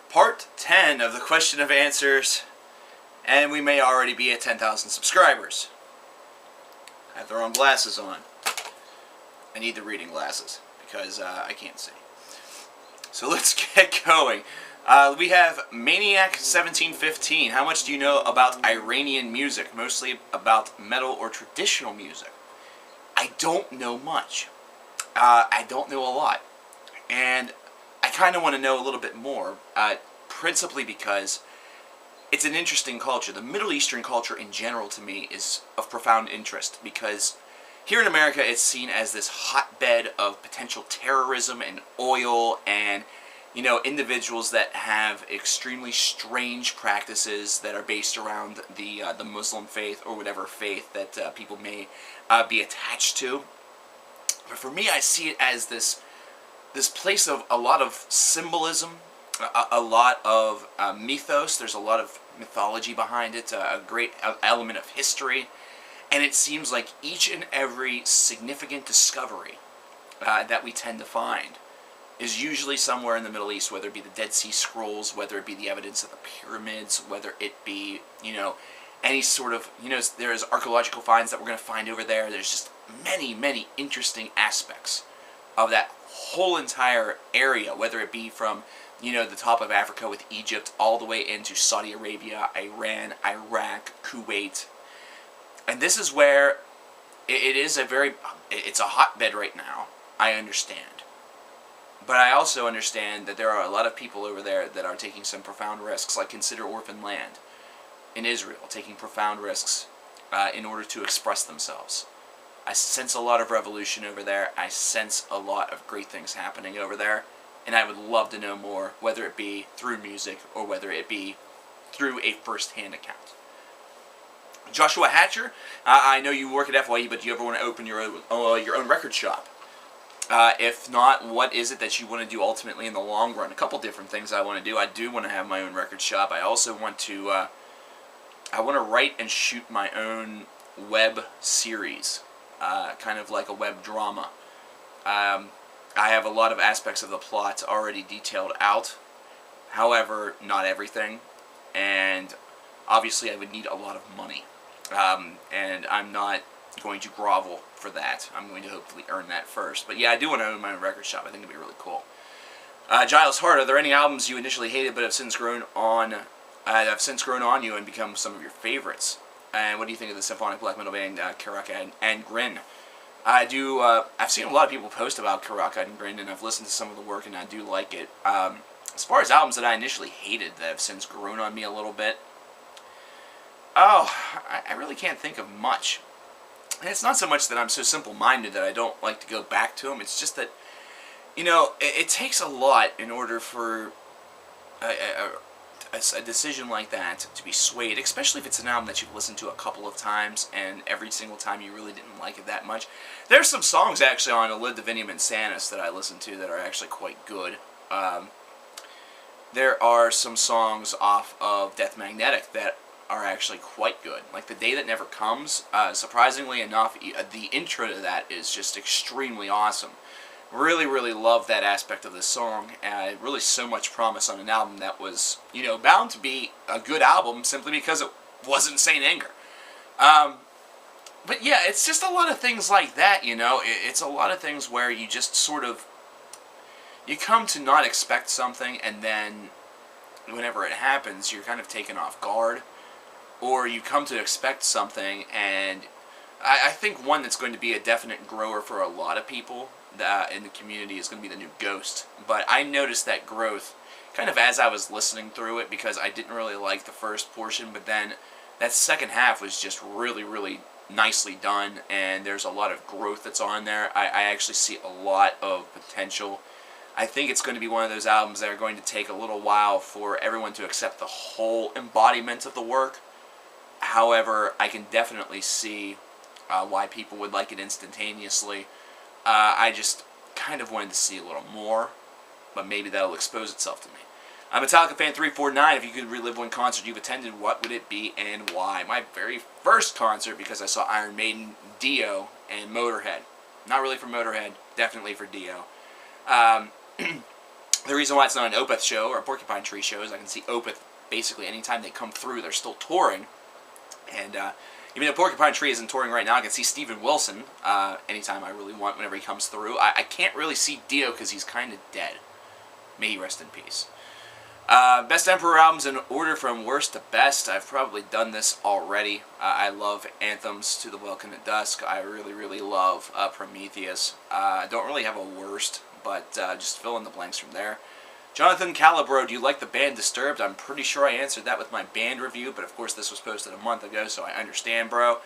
Part 10 of the question of answers, and we may already be at 10,000 subscribers. I have the wrong glasses on. I need the reading glasses because I can't see. So let's get going. We have Maniac1715. How much do you know about Iranian music? Mostly about metal or traditional music. I don't know much. I don't know a lot. And I kind of want to know a little bit more, principally because it's an interesting culture. The Middle Eastern culture in general, to me, is of profound interest because here in America it's seen as this hotbed of potential terrorism and oil and, you know, individuals that have extremely strange practices that are based around the Muslim faith or whatever faith that people may be attached to. But for me, I see it as this place of a lot of symbolism, a lot of mythos. There's a lot of mythology behind it, a great element of history, and it seems like each and every significant discovery that we tend to find is usually somewhere in the Middle East, whether it be the Dead Sea Scrolls, whether it be the evidence of the pyramids, whether it be, you know, any sort of, you know, there's archaeological finds that we're going to find over there. There's just many, many interesting aspects of that whole entire area, whether it be from, you know, the top of Africa with Egypt all the way into Saudi Arabia, Iran, Iraq, Kuwait. And this is where it's a hotbed right now, I understand. But I also understand that there are a lot of people over there that are taking some profound risks, like consider Orphan Land in Israel, taking profound risks in order to express themselves. I sense a lot of revolution over there. I sense a lot of great things happening over there. And I would love to know more, whether it be through music or whether it be through a first-hand account. Joshua Hatcher, I know you work at FYE, but do you ever want to open your own record shop? If not, what is it that you want to do ultimately in the long run? A couple different things I want to do. I do want to have my own record shop. I also want to write and shoot my own web series, kind of like a web drama. I have a lot of aspects of the plot already detailed out. However, not everything. And obviously I would need a lot of money. And I'm not going to grovel for that. I'm going to hopefully earn that first. But yeah, I do want to own my own record shop. I think it'd be really cool. Giles Hart, are there any albums you initially hated but have since grown on you and become some of your favorites? And what do you think of the symphonic black metal band Karaka and Grin? I've seen a lot of people post about Karaka and Grin, and I've listened to some of the work, and I do like it. As far as albums that I initially hated that have since grown on me a little bit, I really can't think of much. And it's not so much that I'm so simple-minded that I don't like to go back to them. It's just that, you know, it takes a lot in order for a decision like that to be swayed, especially if it's an album that you've listened to a couple of times and every single time you really didn't like it that much. There's some songs actually on Elid Divinium Insanus that I listen to that are actually quite good. There are some songs off of Death Magnetic that are actually quite good. Like The Day That Never Comes, surprisingly enough, the intro to that is just extremely awesome. Really, really love that aspect of this song, and really so much promise on an album that was, you know, bound to be a good album simply because it wasn't Saint Anger. But yeah, it's just a lot of things like that, you know. It's a lot of things where you just sort of, you come to not expect something, and then whenever it happens, you're kind of taken off guard. Or you come to expect something, and I think one that's going to be a definite grower for a lot of people in the community is going to be the new Ghost. But I noticed that growth kind of as I was listening through it, because I didn't really like the first portion, but then that second half was just really, really nicely done, and there's a lot of growth that's on there. I actually see a lot of potential. I think it's going to be one of those albums that are going to take a little while for everyone to accept the whole embodiment of the work. However, I can definitely see why people would like it instantaneously. I just kind of wanted to see a little more, but maybe that'll expose itself to me. I'm Metallica Fan 349. If you could relive one concert you've attended, what would it be and why? My very first concert, because I saw Iron Maiden, Dio, and Motorhead. Not really for Motorhead, definitely for Dio. The reason why it's not an Opeth show or a Porcupine Tree show is I can see Opeth basically anytime they come through, they're still touring. And even if Porcupine Tree isn't touring right now, I can see Steven Wilson anytime I really want, whenever he comes through. I can't really see Dio because he's kind of dead. May he rest in peace. Best Emperor albums in order from worst to best. I've probably done this already. I love Anthems to the Welcome at Dusk. I really, really love Prometheus. I don't really have a worst, but just fill in the blanks from there. Jonathan Calabro, do you like the band Disturbed? I'm pretty sure I answered that with my band review, but of course this was posted a month ago, so I understand, bro.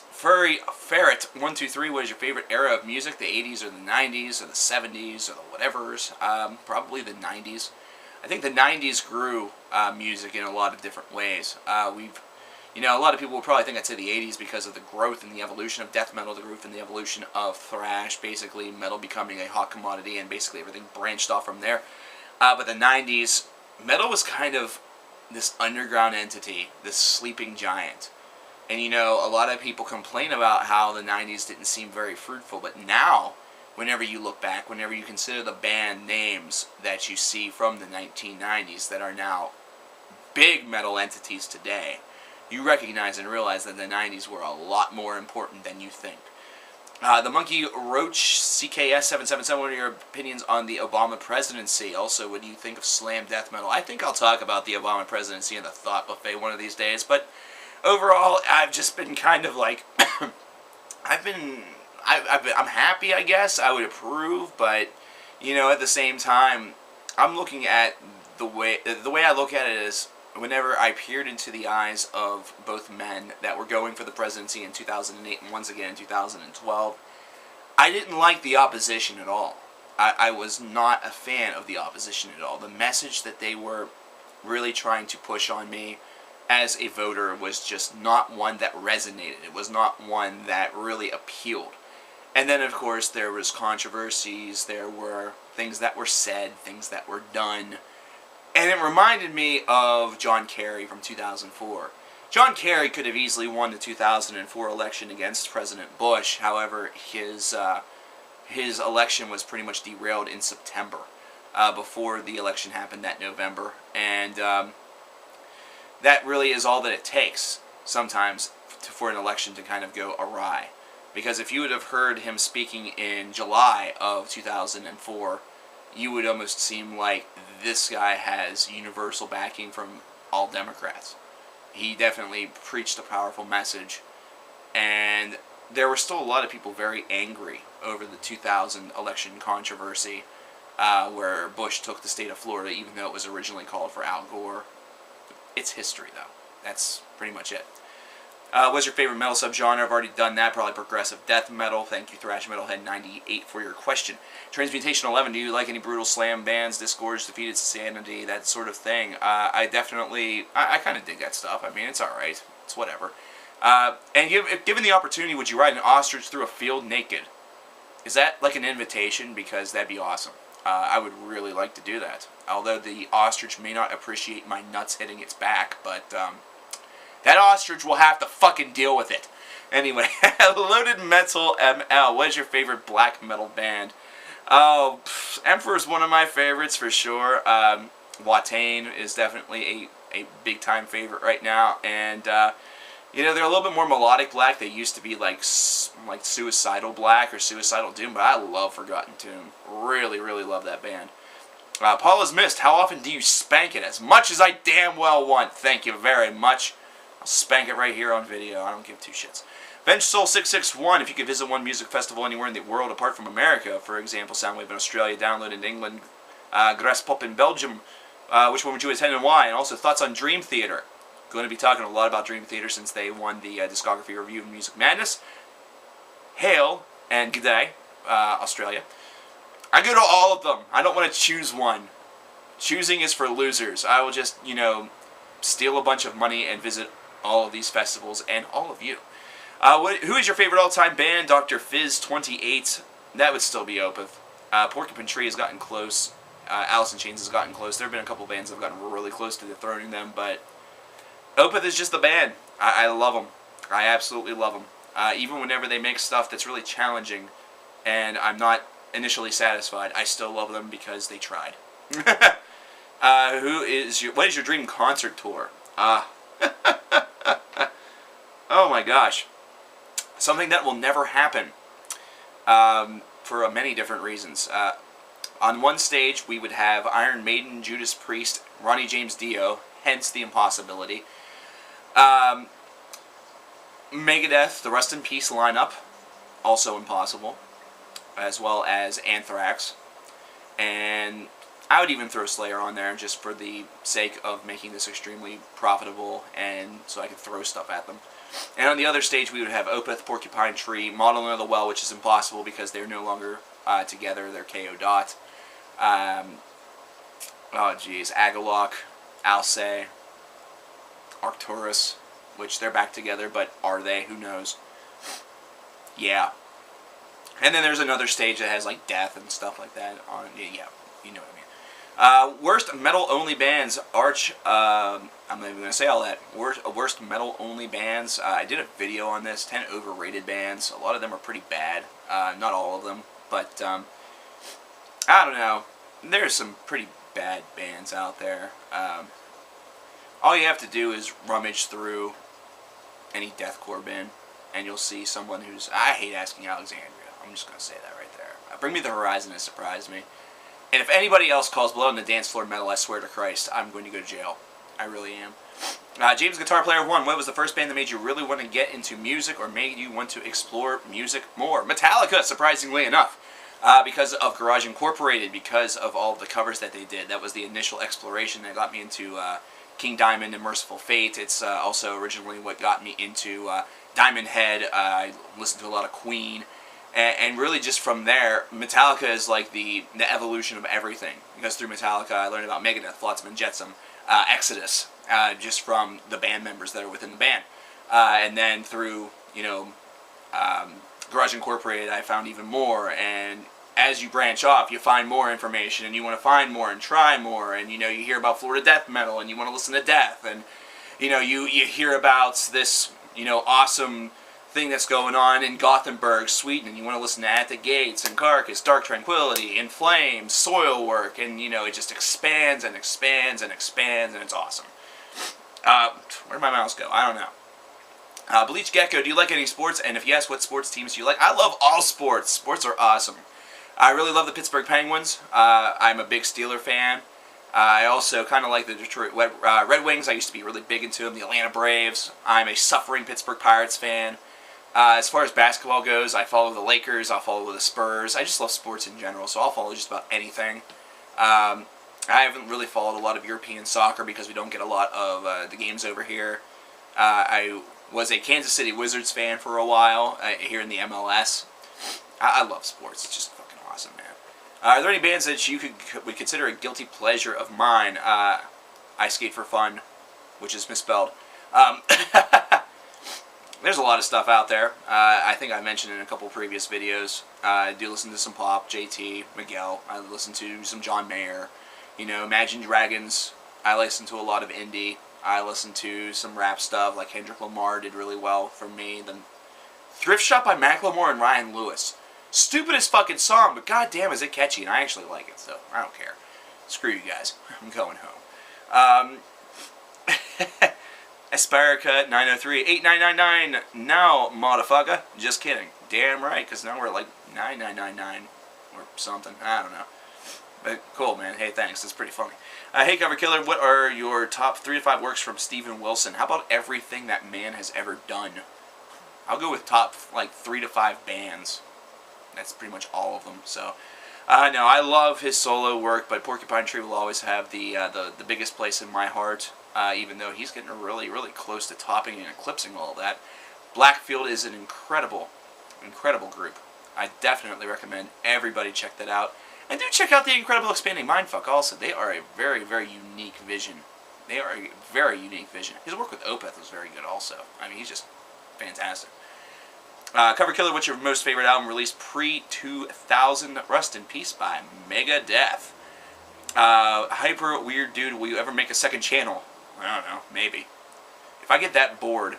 Furry Ferret 123, what is your favorite era of music? The 80s or the 90s or the 70s or the whatevers? Probably the 90s. I think the 90s grew music in a lot of different ways. A lot of people will probably think I'd say the 80s because of the growth and the evolution of death metal, the growth and the evolution of thrash, basically metal becoming a hot commodity, and basically everything branched off from there. But the 90s, metal was kind of this underground entity, this sleeping giant. And a lot of people complain about how the 90s didn't seem very fruitful, but now, whenever you look back, whenever you consider the band names that you see from the 1990s that are now big metal entities today, you recognize and realize that the 90s were a lot more important than you think. The Monkey Roach CKS777, what are your opinions on the Obama presidency? Also, what do you think of slam death metal? I think I'll talk about the Obama presidency and the Thought Buffet one of these days, but overall, I've just been kind of like, I'm happy, I guess. I would approve, but, at the same time, I'm looking at the way I look at it is, whenever I peered into the eyes of both men that were going for the presidency in 2008 and once again in 2012, I didn't like the opposition at all. I was not a fan of the opposition at all. The message that they were really trying to push on me as a voter was just not one that resonated. It was not one that really appealed. And then, of course, there was controversies, there were things that were said, things that were done. And it reminded me of John Kerry from 2004. John Kerry could have easily won the 2004 election against President Bush. However, his election was pretty much derailed in September, before the election happened that November. And that really is all that it takes sometimes for an election to kind of go awry. Because if you would have heard him speaking in July of 2004, you would almost seem like this guy has universal backing from all Democrats. He definitely preached a powerful message, and there were still a lot of people very angry over the 2000 election controversy, where Bush took the state of Florida, even though it was originally called for Al Gore. It's history, though. That's pretty much it. What's your favorite metal subgenre? I've already done that. Probably progressive death metal. Thank you, Thrash Metalhead 98, for your question. Transmutation 11. Do you like any brutal slam bands? Disgorge, Defeated Sanity, that sort of thing. I kind of dig that stuff. I mean, it's all right. It's whatever. And given the opportunity, would you ride an ostrich through a field naked? Is that like an invitation? Because that'd be awesome. I would really like to do that. Although the ostrich may not appreciate my nuts hitting its back, but that ostrich will have to fucking deal with it. Anyway, Loaded Metal ML. What is your favorite black metal band? Oh, Emperor's one of my favorites for sure. Watain is definitely a big time favorite right now, and they're a little bit more melodic black. They used to be like Suicidal Black or Suicidal Doom, but I love Forgotten Tomb. Really, really love that band. Paula's Mist. How often do you spank it? As much as I damn well want. Thank you very much. I'll spank it right here on video. I don't give two shits. Bench Soul 661. If you could visit one music festival anywhere in the world apart from America, for example, Soundwave in Australia, Download in England, Graspop in Belgium, which one would you attend and why? And also thoughts on Dream Theater. Going to be talking a lot about Dream Theater since they won the discography review of Music Madness. Hail and G'day, Australia. I go to all of them. I don't want to choose one. Choosing is for losers. I will just, steal a bunch of money and visit all of these festivals and all of you. Who is your favorite all-time band? Dr. Fizz 28. That would still be Opeth. Porcupine Tree has gotten close. Alice in Chains has gotten close. There have been a couple bands that have gotten really close to dethroning them, but Opeth is just the band. I love them. I absolutely love them. Even whenever they make stuff that's really challenging, and I'm not initially satisfied, I still love them because they tried. What is your dream concert tour? Oh my gosh. Something that will never happen. For many different reasons. On one stage, we would have Iron Maiden, Judas Priest, Ronnie James Dio, hence the impossibility. Megadeth, the Rust in Peace lineup, also impossible, as well as Anthrax. And I would even throw Slayer on there just for the sake of making this extremely profitable and so I could throw stuff at them. And on the other stage, we would have Opeth, Porcupine Tree, Model of the Well, which is impossible because they're no longer together. They're KO Dot. Agalloch, Alcé, Arcturus, which they're back together, but are they? Who knows? Yeah. And then there's another stage that has like Death and stuff like that on it. Yeah, you know what I mean. Worst metal-only bands. I'm not even going to say all that. Worst metal-only bands. I did a video on this. 10 overrated bands. A lot of them are pretty bad. Not all of them. But, I don't know. There's some pretty bad bands out there. All you have to do is rummage through any deathcore bin, and you'll see someone who's... I hate asking Alexandria. I'm just going to say that right there. Bring Me the Horizon has surprised me. And if anybody else calls Blood on the Dance Floor metal, I swear to Christ, I'm going to go to jail. I really am. James Guitar Player 1, what was the first band that made you really want to get into music or made you want to explore music more? Metallica, surprisingly enough. Because of Garage Incorporated, because of all the covers that they did. That was the initial exploration that got me into King Diamond and Merciful Fate. It's also originally what got me into Diamond Head. I listened to a lot of Queen. And really just from there, Metallica is like the evolution of everything. Because through Metallica, I learned about Megadeth, Flotsam and Jetsam, Exodus, just from the band members that are within the band. And then through, Garage Incorporated, I found even more. And as you branch off, you find more information, and you want to find more and try more. And, you hear about Florida death metal, and you want to listen to Death. And, you hear about this, awesome thing that's going on in Gothenburg, Sweden, and you want to listen to At the Gates and Carcass, Dark Tranquility, In Flames, Soilwork, and it just expands and expands and expands, and it's awesome. Where'd my mouse go? I don't know. Bleach Gecko, do you like any sports? And if yes, what sports teams do you like? I love all sports. Sports are awesome. I really love the Pittsburgh Penguins. I'm a big Steeler fan. I also kind of like the Detroit Red Wings. I used to be really big into them. The Atlanta Braves. I'm a suffering Pittsburgh Pirates fan. As far as basketball goes, I follow the Lakers, I'll follow the Spurs. I just love sports in general, so I'll follow just about anything. I haven't really followed a lot of European soccer because we don't get a lot of the games over here. I was a Kansas City Wizards fan for a while here in the MLS. I love sports. It's just fucking awesome, man. Are there any bands that you would consider a guilty pleasure of mine? I Skate for Fun, which is misspelled. There's a lot of stuff out there. I think I mentioned in a couple previous videos. I do listen to some pop, JT, Miguel. I listen to some John Mayer. Imagine Dragons. I listen to a lot of indie. I listen to some rap stuff, like Kendrick Lamar did really well for me. Then Thrift Shop by Macklemore and Ryan Lewis. Stupidest fucking song, but goddamn is it catchy, and I actually like it, so I don't care. Screw you guys. I'm going home. Asparica 903 8999 now, motherfucker. Just kidding. Damn right, because now we're like 9999 or something. I don't know. But cool, man. Hey, thanks. That's pretty funny. Hey, Cover Killer, what are your top 3 to 5 works from Steven Wilson? How about everything that man has ever done? I'll go with top 3 to 5 bands. That's pretty much all of them. So, no, I love his solo work, but Porcupine Tree will always have the biggest place in my heart. Even though he's getting really, really close to topping and eclipsing all of that. Blackfield is an incredible, incredible group. I definitely recommend everybody check that out. And do check out the Incredible Expanding Mindfuck also. They are a very, very unique vision. They are a very unique vision. His work with Opeth was very good also. I mean, he's just fantastic. Cover Killer, what's your most favorite album released pre-2000? Rust in Peace by Megadeth. Hyper Weird Dude, will you ever make a second channel? I don't know, maybe. If I get that bored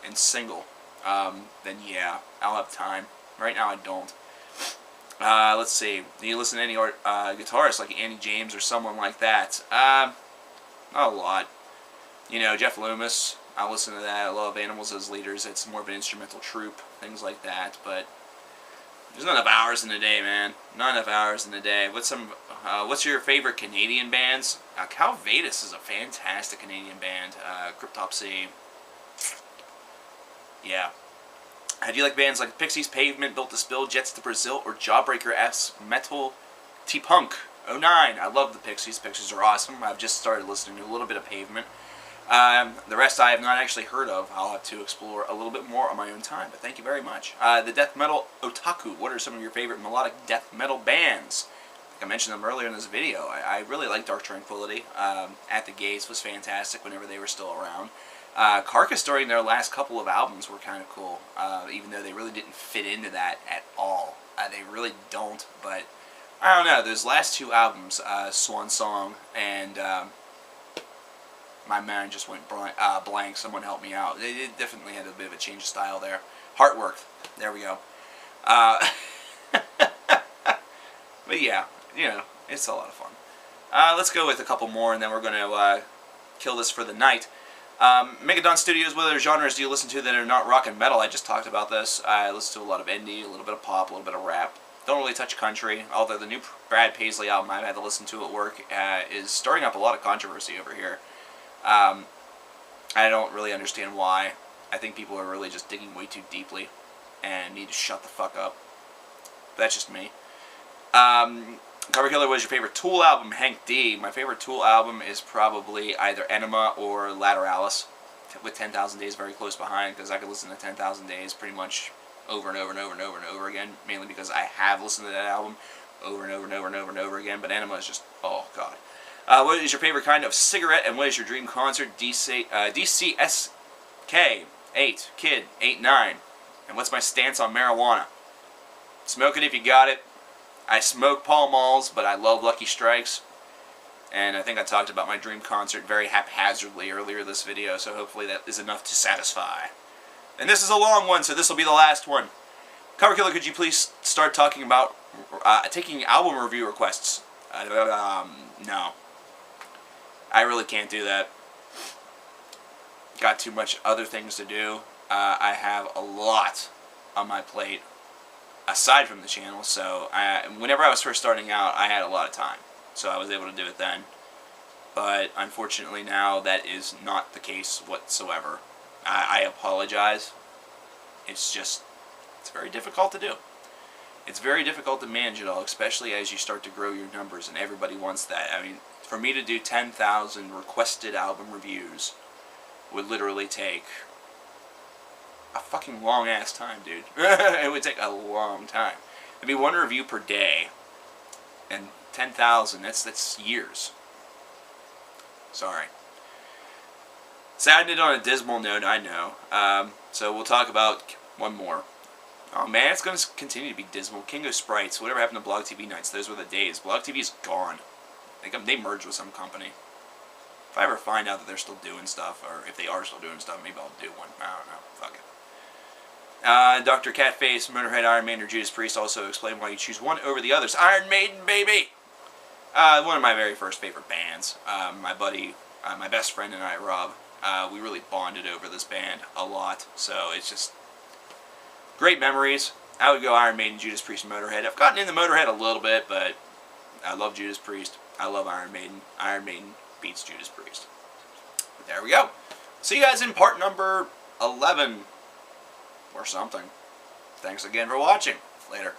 and single, then yeah, I'll have time. Right now I don't. Let's see. Do you listen to any guitarists like Andy James or someone like that? Not a lot. You know, Jeff Loomis. I listen to that. I love Animals as Leaders. It's more of an instrumental troupe, things like that. But there's not enough hours in the day, man. Not enough hours in the day. What's your favorite Canadian bands? Calvados is a fantastic Canadian band. Cryptopsy. Yeah. Do you like bands like Pixies, Pavement, Built to Spill, Jets to Brazil, or Jawbreaker S Metal T-Punk 09? I love the Pixies. Pixies are awesome. I've just started listening to a little bit of Pavement. The rest I have not actually heard of. I'll have to explore a little bit more on my own time, but thank you very much. The Death Metal Otaku. What are some of your favorite melodic death metal bands? I mentioned them earlier in this video. I really like Dark Tranquillity. At the Gates was fantastic whenever they were still around. Carcass during their last couple of albums were kind of cool, even though they really didn't fit into that at all. They really don't, but I don't know. Those last two albums, Swan Song and my mind just went blank. Someone help me out. They definitely had a bit of a change of style there. Heartwork. There we go. But yeah, you know, it's a lot of fun. Let's go with a couple more, and then we're going to kill this for the night. Megadon Studios, what other genres do you listen to that are not rock and metal? I just talked about this. I listen to a lot of indie, a little bit of pop, a little bit of rap. Don't really touch country, although the new Brad Paisley album I've had to listen to at work is stirring up a lot of controversy over here. I don't really understand why. I think people are really just digging way too deeply and need to shut the fuck up. But that's just me. Cover Killer, what is your favorite Tool album? Hank D. My favorite Tool album is probably either Enema or Lateralis, with 10,000 Days very close behind, because I could listen to 10,000 Days pretty much over and over and over and over and over again, mainly because I have listened to that album over and over and over and over and over again, but Enema is just, oh god. What is your favorite kind of cigarette, and what is your dream concert? DCSK 8, Kid 89. And what's my stance on marijuana? Smoke it if you got it. I smoke Pall Malls, but I love Lucky Strikes. And I think I talked about my dream concert very haphazardly earlier in this video, so hopefully that is enough to satisfy. And this is a long one, so this will be the last one. Cover Killer, could you please start talking about taking album review requests? No. I really can't do that. Got too much other things to do. I have a lot on my plate aside from the channel, so whenever I was first starting out, I had a lot of time, so I was able to do it then. But unfortunately now, that is not the case whatsoever. I apologize. It's very difficult to do. It's very difficult to manage it all, especially as you start to grow your numbers, and everybody wants that. I mean, for me to do 10,000 requested album reviews would literally take a fucking long-ass time, dude. It would take a long time. It'd be one review per day. And 10,000, that's years. Sorry. Saddened on a dismal note, I know. So we'll talk about one more. Oh man, it's going to continue to be dismal. King of Sprites, whatever happened to Blog TV Nights, those were the days. Blog TV is gone. They merged with some company. If I ever find out that they're still doing stuff, or if they are still doing stuff, maybe I'll do one. I don't know. Fuck it. Dr. Catface, Motorhead, Iron Maiden, or Judas Priest. Also explain why you choose one over the others. Iron Maiden, baby! One of my very first favorite bands. My buddy, my best friend and I, Rob, we really bonded over this band a lot. So it's just great memories. I would go Iron Maiden, Judas Priest, and Motorhead. I've gotten into Motorhead a little bit, but I love Judas Priest. I love Iron Maiden. Iron Maiden beats Judas Priest. But there we go. See you guys in part number 11. Or something. Thanks again for watching. Later.